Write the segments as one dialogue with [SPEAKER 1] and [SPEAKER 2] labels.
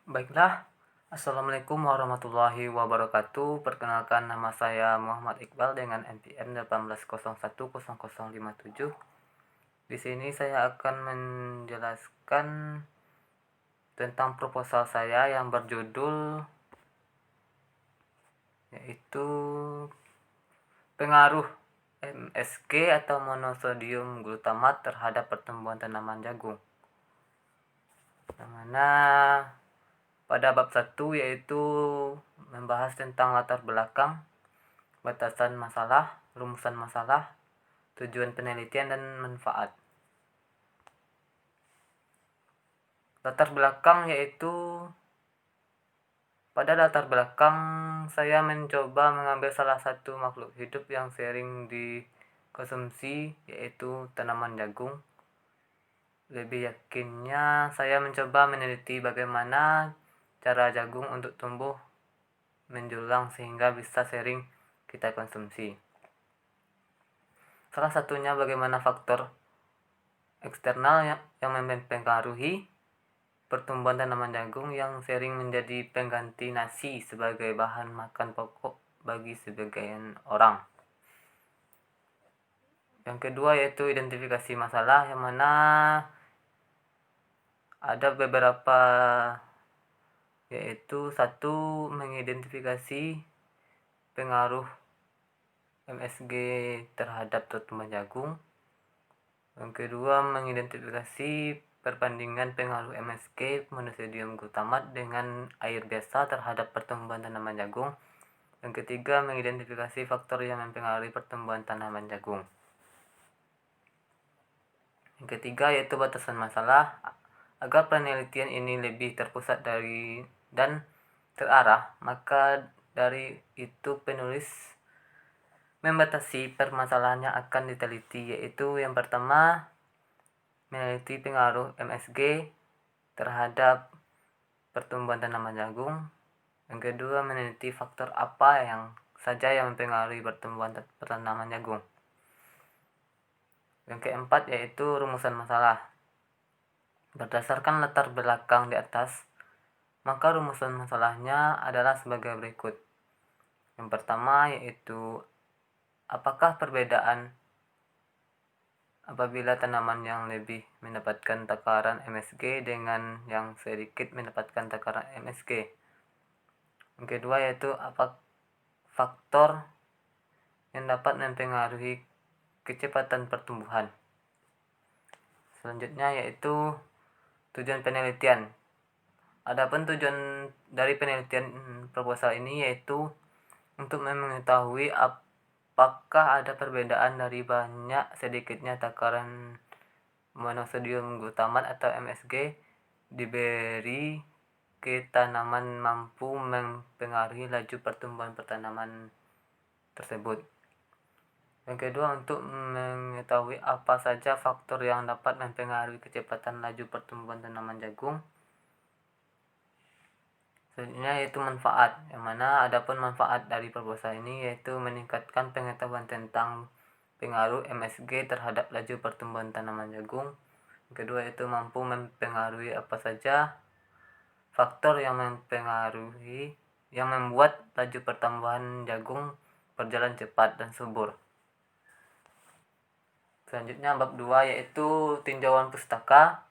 [SPEAKER 1] Baiklah, Assalamualaikum warahmatullahi wabarakatuh. Perkenalkan, nama saya Muhammad Iqbal dengan NPM 18010057. Di sini saya akan menjelaskan tentang proposal saya yang berjudul yaitu pengaruh MSG atau monosodium glutamat terhadap pertumbuhan tanaman jagung. Yang mana pada bab 1 yaitu membahas tentang latar belakang, batasan masalah, rumusan masalah, tujuan penelitian, dan manfaat. Latar belakang yaitu pada latar belakang saya mencoba mengambil salah satu makhluk hidup yang sering dikonsumsi yaitu tanaman jagung. Lebih yakinnya saya mencoba meneliti bagaimana cara jagung untuk tumbuh menjulang sehingga bisa sering kita konsumsi. Salah satunya bagaimana faktor eksternal yang mempengaruhi pertumbuhan tanaman jagung yang sering menjadi pengganti nasi sebagai bahan makan pokok bagi sebagian orang. Yang kedua yaitu identifikasi masalah, yang mana ada beberapa, yaitu satu, mengidentifikasi pengaruh MSG terhadap pertumbuhan jagung. Yang kedua, mengidentifikasi perbandingan pengaruh MSG monosodium glutamat dengan air biasa terhadap pertumbuhan tanaman jagung. Yang ketiga, mengidentifikasi faktor yang mempengaruhi pertumbuhan tanaman jagung. Yang ketiga yaitu batasan masalah. Agar penelitian ini lebih terpusat dan terarah, maka dari itu penulis membatasi permasalahan yang akan diteliti, yaitu yang pertama, meneliti pengaruh MSG terhadap pertumbuhan tanaman jagung. Yang kedua, meneliti faktor apa yang saja yang mempengaruhi pertumbuhan tanaman jagung. Yang keempat yaitu rumusan masalah. Berdasarkan latar belakang di atas, maka rumusan masalahnya adalah sebagai berikut. Yang pertama yaitu apakah perbedaan apabila tanaman yang lebih mendapatkan takaran MSG dengan yang sedikit mendapatkan takaran MSG. Yang kedua yaitu apa faktor yang dapat mempengaruhi kecepatan pertumbuhan. Selanjutnya yaitu tujuan penelitian. Adapun tujuan dari penelitian proposal ini yaitu untuk mengetahui apakah ada perbedaan dari banyak sedikitnya takaran monosodium glutamat atau MSG diberi ke tanaman mampu mempengaruhi laju pertumbuhan tanaman tersebut. Yang kedua, untuk mengetahui apa saja faktor yang dapat mempengaruhi kecepatan laju pertumbuhan tanaman jagung. Selanjutnya yaitu manfaat, yang mana adapun manfaat dari proposal ini yaitu meningkatkan pengetahuan tentang pengaruh MSG terhadap laju pertumbuhan tanaman jagung. Yang kedua yaitu mampu mempengaruhi apa saja faktor yang membuat laju pertumbuhan jagung berjalan cepat dan subur. Selanjutnya bab 2 yaitu tinjauan pustaka.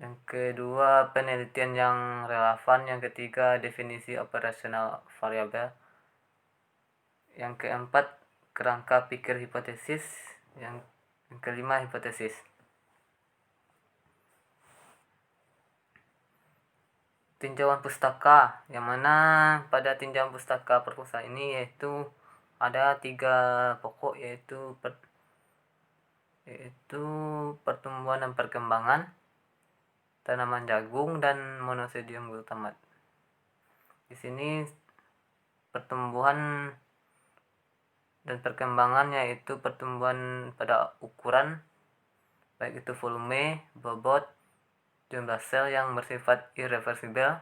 [SPEAKER 1] Yang kedua, penelitian yang relevan. Yang ketiga, definisi operasional variabel. Yang keempat, kerangka pikir hipotesis. Yang kelima, hipotesis. Tinjauan pustaka, yang mana pada tinjauan pustaka proposal ini yaitu ada 3 pokok, yaitu pertumbuhan dan perkembangan tanaman jagung dan monosodium glutamat. Di sini pertumbuhan dan perkembangan yaitu pertumbuhan pada ukuran, baik itu volume, bobot, jumlah sel yang bersifat irreversibel.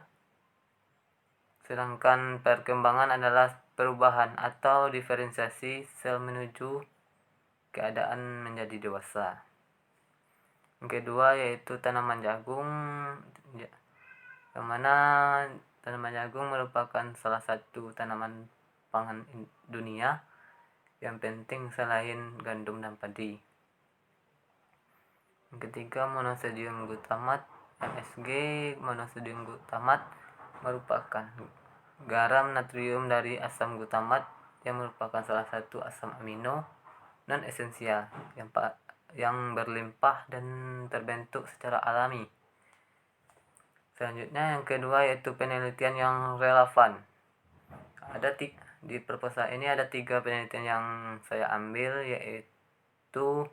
[SPEAKER 1] Sedangkan perkembangan adalah perubahan atau diferensiasi sel menuju keadaan menjadi dewasa. Yang kedua yaitu tanaman jagung. yang mana tanaman jagung merupakan salah satu tanaman pangan dunia yang penting selain gandum dan padi. Yang ketiga, monosodium glutamat (MSG). Monosodium glutamat merupakan garam natrium dari asam glutamat yang merupakan salah satu asam amino non esensial yang berlimpah dan terbentuk secara alami. Selanjutnya yang kedua yaitu penelitian yang relevan. Di proposal ini ada 3 penelitian yang saya ambil, yaitu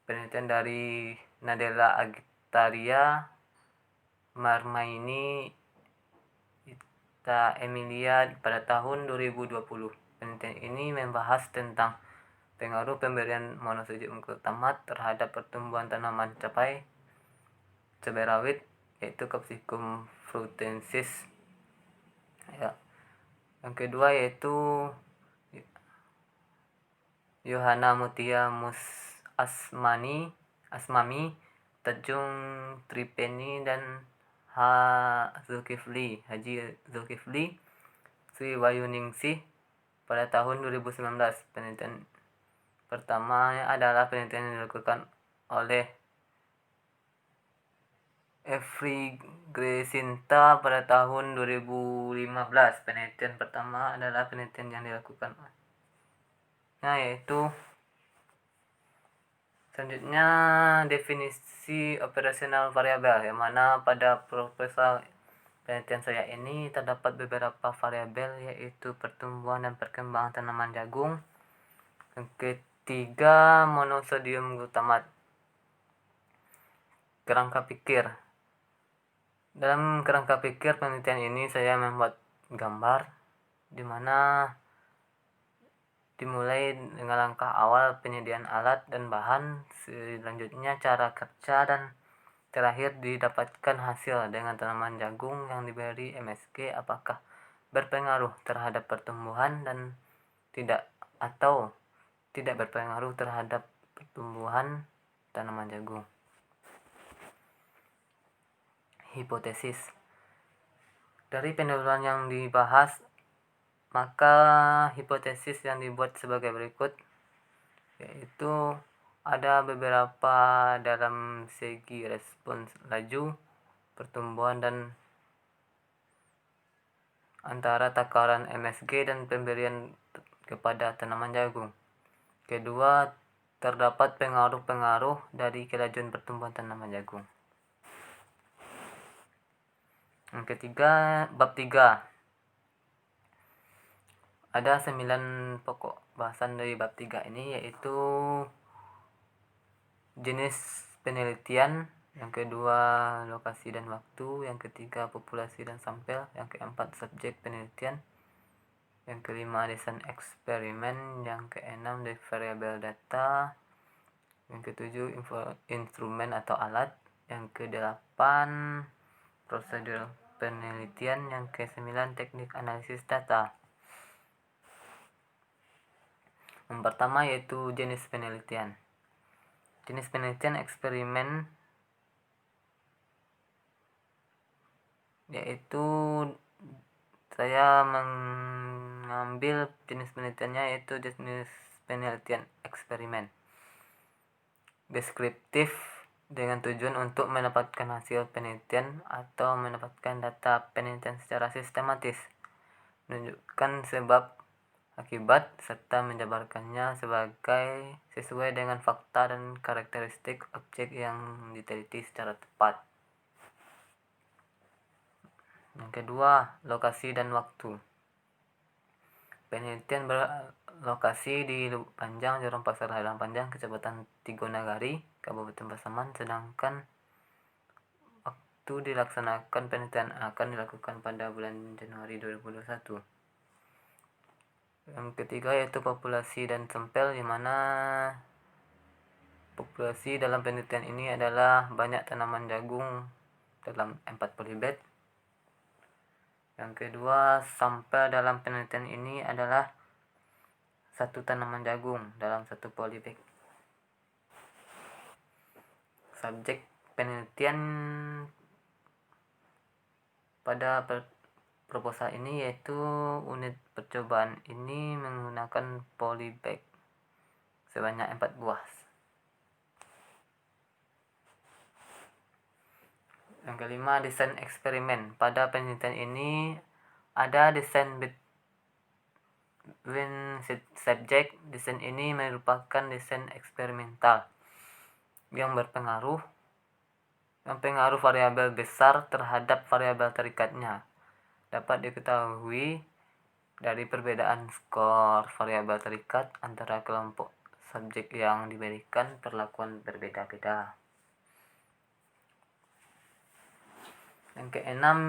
[SPEAKER 1] penelitian dari Nadella Agitaria, Marmaini, Ita Emilia pada tahun 2020. Penelitian ini membahas tentang pengaruh pemberian monosodium glutamat terhadap pertumbuhan tanaman cabai rawit, yaitu Capsicum fruitensis. Ya. Yang kedua yaitu Yohana Mutia Asmami, Tajung Tripeni, dan Haji Zulkifli Sri Wayuningsih pada tahun 2019. Penelitian pertama adalah penelitian yang dilakukan oleh Efri Gresinta pada tahun 2015. Penelitian pertama adalah penelitian yang dilakukan yaitu selanjutnya definisi operasional variabel, yang mana pada proposal penelitian saya ini terdapat beberapa variabel, yaitu pertumbuhan dan perkembangan tanaman jagung. Yang ketiga, monosodium glutamat. Kerangka pikir. Dalam kerangka pikir penelitian ini saya membuat gambar di mana dimulai dengan langkah awal penyediaan alat dan bahan, selanjutnya cara kerja, dan terakhir didapatkan hasil dengan tanaman jagung yang diberi MSG apakah berpengaruh terhadap pertumbuhan dan tidak berpengaruh terhadap pertumbuhan tanaman jagung. Hipotesis. Dari pendahuluan yang dibahas, maka hipotesis yang dibuat sebagai berikut, yaitu ada beberapa dalam segi respons laju pertumbuhan dan antara takaran MSG dan pemberian kepada tanaman jagung. Kedua, terdapat pengaruh-pengaruh dari kelajuan pertumbuhan tanaman jagung. Yang ketiga, bab 3. Ada 9 pokok bahasan dari bab 3 ini, yaitu jenis penelitian, yang kedua lokasi dan waktu, yang ketiga populasi dan sampel, yang keempat subjek penelitian, yang kelima desain eksperimen, yang keenam variabel data, yang ketujuh instrumen atau alat, yang kedelapan prosedur penelitian, yang kesembilan teknik analisis data. Yang pertama yaitu jenis penelitian. Jenis penelitian eksperimen yaitu saya mengambil jenis penelitiannya yaitu jenis penelitian eksperimen deskriptif dengan tujuan untuk mendapatkan hasil penelitian atau mendapatkan data penelitian secara sistematis, menunjukkan sebab akibat serta menjabarkannya sesuai dengan fakta dan karakteristik objek yang diteliti secara tepat. Yang kedua, lokasi dan waktu. Penelitian berlokasi di Lubuk Panjang, Jorong Pasar Halang Panjang, Kecamatan Tigonagari, Kabupaten Pasaman, sedangkan waktu dilaksanakan penelitian akan dilakukan pada bulan Januari 2021. Yang ketiga yaitu populasi dan sampel, di mana populasi dalam penelitian ini adalah banyak tanaman jagung dalam 4 polybag. Yang kedua, sampel dalam penelitian ini adalah 1 tanaman jagung dalam 1 polybag. Subjek penelitian pada proposal ini, yaitu unit percobaan ini menggunakan polybag sebanyak 4 buah. Yang kelima, desain eksperimen. Pada penelitian ini ada desain between subject. Desain ini merupakan desain eksperimental yang pengaruh variabel besar terhadap variabel terikatnya dapat diketahui dari perbedaan skor variabel terikat antara kelompok subjek yang diberikan perlakuan berbeda-beda. Yang keenam,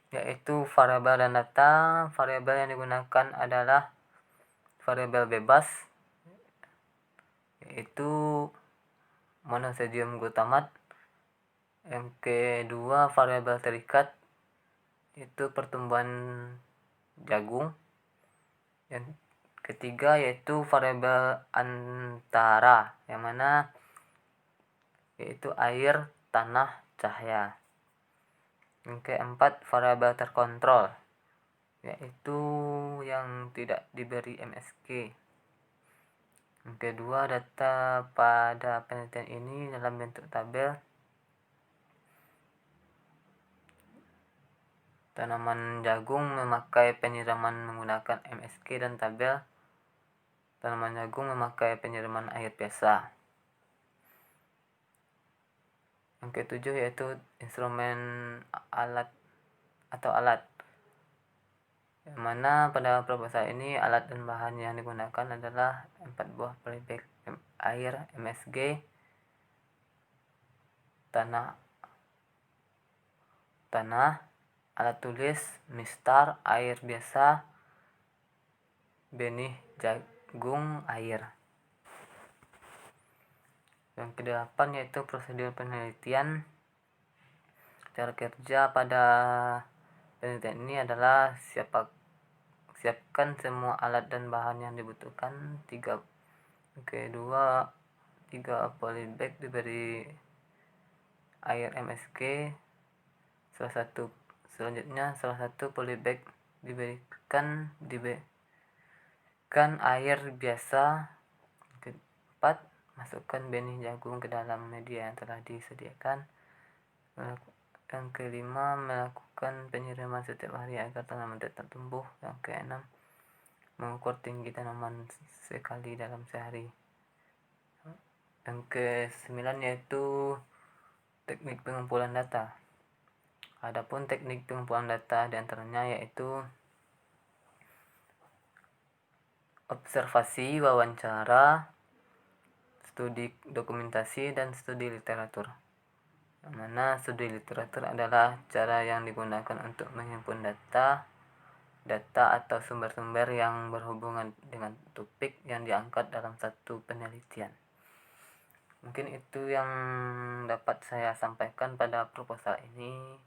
[SPEAKER 1] yaitu variabel dan data. Variabel yang digunakan adalah variabel bebas, yaitu monosodium glutamat. Yang kedua, variabel terikat, yaitu pertumbuhan jagung. Yang ketiga yaitu variabel antara, yang mana yaitu air, tanah, cahaya. Yang keempat, variabel terkontrol, yaitu yang tidak diberi MSG. Yang kedua, data pada penelitian ini dalam bentuk tabel. Tanaman jagung memakai penyiraman menggunakan MSG dan tabel. Tanaman jagung memakai penyiraman air biasa. Yang ketujuh yaitu instrumen alat, yang mana pada proposal ini alat dan bahan yang digunakan adalah 4 buah polybag air, MSG, tanah, alat tulis, mistar, air biasa, benih jagung, air. Yang kedelapan yaitu prosedur penelitian. Cara kerja pada penelitian ini adalah siapkan semua alat dan bahan yang dibutuhkan. Kedua, 3 polybag diberi air MSG. Selanjutnya salah satu polybag diberikan air biasa. Keempat, masukkan benih jagung ke dalam media yang telah disediakan. Yang kelima, melakukan penyiraman setiap hari agar tanaman tetap tumbuh. Yang keenam, mengukur tinggi tanaman sekali dalam sehari. Yang kesembilan yaitu teknik pengumpulan data. Adapun teknik pengumpulan data diantaranya yaitu observasi, wawancara, studi dokumentasi, dan studi literatur. Yang mana studi literatur adalah cara yang digunakan untuk menghimpun data atau sumber-sumber yang berhubungan dengan topik yang diangkat dalam satu penelitian. Mungkin itu yang dapat saya sampaikan pada proposal ini.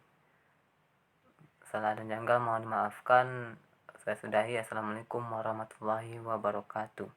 [SPEAKER 1] Salah dan janggal mohon dimaafkan. Saya sudahi. Assalamualaikum warahmatullahi wabarakatuh.